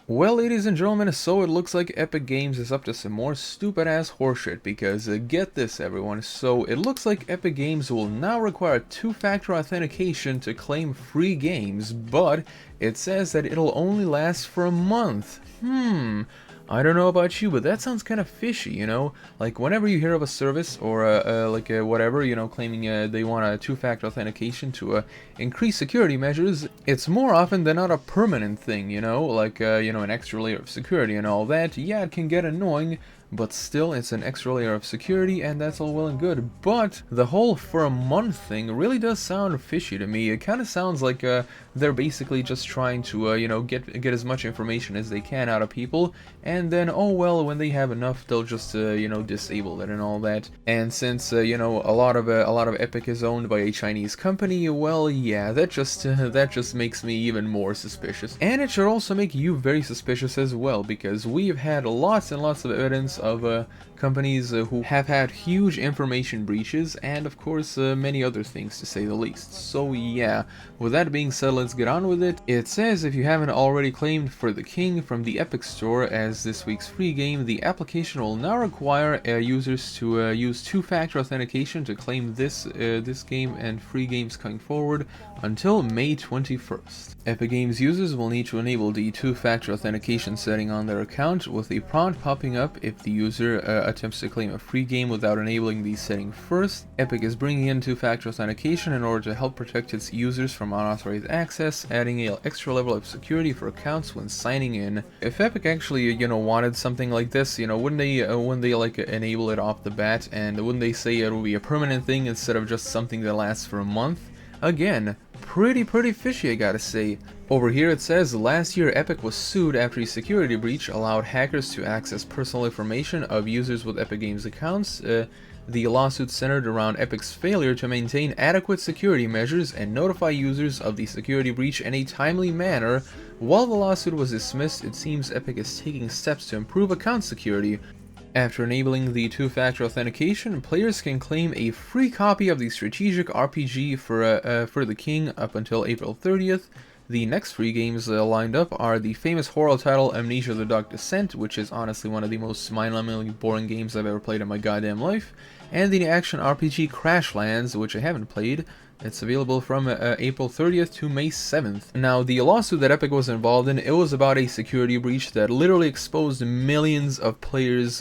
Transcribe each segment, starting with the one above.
Well, ladies and gentlemen, so it looks like Epic Games is up to some more stupid-ass horseshit, because get this, everyone, so it looks like Epic Games will now require two-factor authentication to claim free games, but it says that it'll only last for a month. I don't know about you, but that sounds kind of fishy, you know? Like, whenever you hear of a service or whatever, you know, claiming they want a two-factor authentication to increase security measures, it's more often than not a permanent thing, you know? Like, you know, an extra layer of security and all that. Yeah, it can get annoying, but still, it's an extra layer of security, and that's all well and good. But the whole for a month thing really does sound fishy to me. It kind of sounds like they're basically just trying to, you know, get as much information as they can out of people, and then, oh well, when they have enough, they'll just, you know, disable it and all that. And since, you know, a lot of Epic is owned by a Chinese company, well, yeah, that just makes me even more suspicious. And it should also make you very suspicious as well, because we've had lots and lots of evidence of companies who have had huge information breaches, and of course many other things, to say the least. So yeah, with that being said, let's get on with it. It says if you haven't already claimed For the King from the Epic Store as this week's free game, the application will now require users to use two-factor authentication to claim this game and free games coming forward until May 21st. Epic Games users will need to enable the two-factor authentication setting on their account, with a prompt popping up if the user attempts to claim a free game without enabling the setting first. Epic is bringing in two-factor authentication in order to help protect its users from unauthorized access, adding an extra level of security for accounts when signing in. If Epic actually, you know, wanted something like this, you know, wouldn't they like enable it off the bat, and wouldn't they say it will be a permanent thing instead of just something that lasts for a month? Again, pretty fishy, I gotta say. Over here it says, last year Epic was sued after a security breach allowed hackers to access personal information of users with Epic Games accounts. The lawsuit centered around Epic's failure to maintain adequate security measures and notify users of the security breach in a timely manner. While the lawsuit was dismissed, it seems Epic is taking steps to improve account security. After enabling the two-factor authentication, players can claim a free copy of the strategic RPG for the King up until April 30th. The next free games lined up are the famous horror title Amnesia: The Dark Descent, which is honestly one of the most mind-numbingly boring games I've ever played in my goddamn life, and the action RPG Crashlands, which I haven't played. It's available from April 30th to May 7th. Now, the lawsuit that Epic was involved in, it was about a security breach that literally exposed millions of players'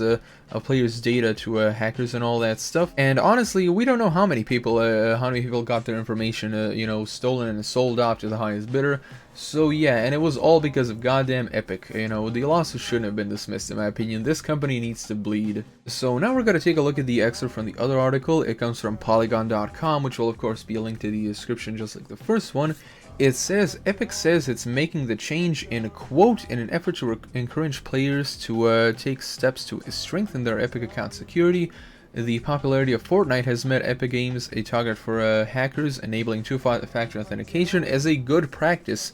data to hackers and all that stuff. And honestly, we don't know how many people got their information, you know, stolen and sold off to the highest bidder. So yeah, and it was all because of goddamn Epic. You know, the lawsuit shouldn't have been dismissed, in my opinion. This company needs to bleed. So now we're going to take a look at the excerpt from the other article. It comes from Polygon.com, which will of course be linked to the description just like the first one. It says, Epic says it's making the change in, quote, in an effort to encourage players to take steps to strengthen their Epic account security. The popularity of Fortnite has made Epic Games a target for hackers, enabling two-factor authentication as a good practice.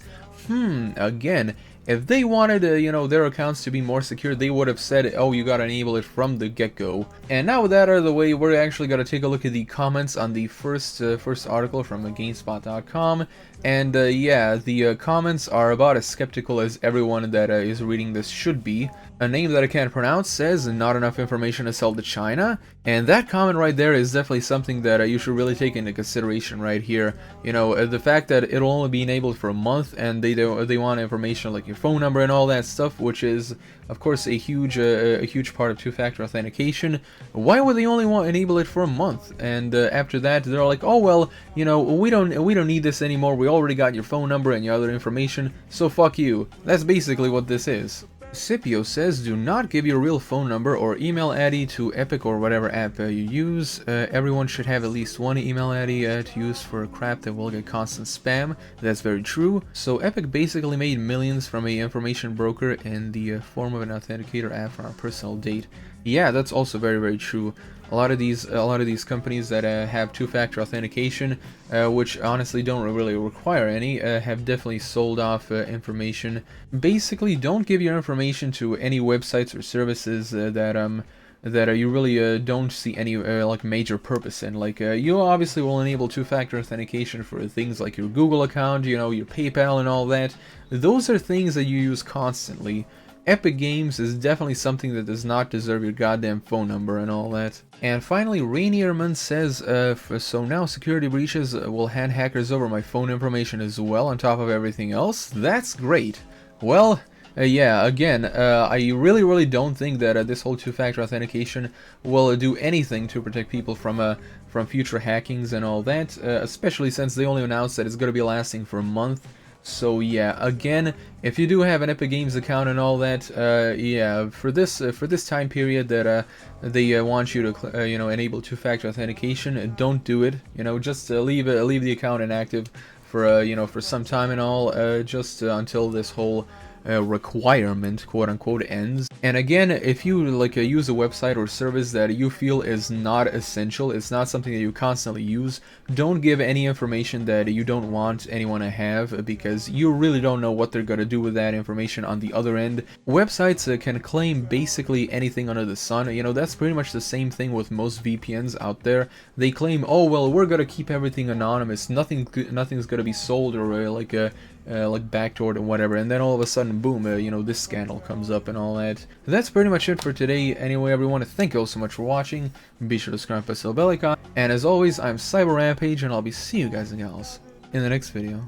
Again, if they wanted, you know, their accounts to be more secure, they would have said, oh, you gotta enable it from the get-go. And now with that out of the way, we're actually gonna take a look at the comments on the first article from GameSpot.com. And yeah, the comments are about as skeptical as everyone that is reading this should be. A name that I can't pronounce says, not enough information to sell to China. And that comment right there is definitely something that you should really take into consideration right here. You know, the fact that it'll only be enabled for a month, and they want information like your phone number and all that stuff, which is of course a huge part of two-factor authentication. Why would they only want to enable it for a month? And after that, they're like, oh well, you know, we don't need this anymore. We already got your phone number and your other information, so fuck you. That's basically what this is. Scipio says, do not give your real phone number or email ID to Epic or whatever app you use. Everyone should have at least one email ID to use for crap that will get constant spam. That's very true. So Epic basically made millions from a information broker in the form of an authenticator app for our personal data. Yeah, that's also very true. A lot of these companies that have two-factor authentication, which honestly don't really require any, have definitely sold off information. Basically, don't give your information to any websites or services that you really don't see any like major purpose in. Like you obviously will enable two-factor authentication for things like your Google account, you know, your PayPal and all that. Those are things that you use constantly. Epic Games is definitely something that does not deserve your goddamn phone number and all that. And finally, Rainierman says, so now security breaches will hand hackers over my phone information as well on top of everything else? That's great. Well, yeah, again, I really don't think that this whole two-factor authentication will do anything to protect people from future hackings and all that, especially since they only announced that it's going to be lasting for a month. So yeah, again, if you do have an Epic Games account and all that, yeah, for this time period that they want you to you know, enable two-factor authentication, don't do it. You know, just leave the account inactive for you know, for some time and all, just until this whole requirement, quote unquote, ends. And again, if you like use a website or service that you feel is not essential, it's not something that you constantly use, don't give any information that you don't want anyone to have, because you really don't know what they're gonna do with that information on the other end. Websites can claim basically anything under the sun. You know, that's pretty much the same thing with most VPNs out there. They claim, oh well, we're gonna keep everything anonymous, nothing's gonna be sold or like backdoored and whatever, and then all of a sudden, boom, you know, this scandal comes up and all that. That's pretty much it for today. Anyway, everyone, thank you all so much for watching. Be sure to subscribe to the bell icon, and as always, I'm Cyber Rampage, and I'll be seeing you guys and gals in the next video.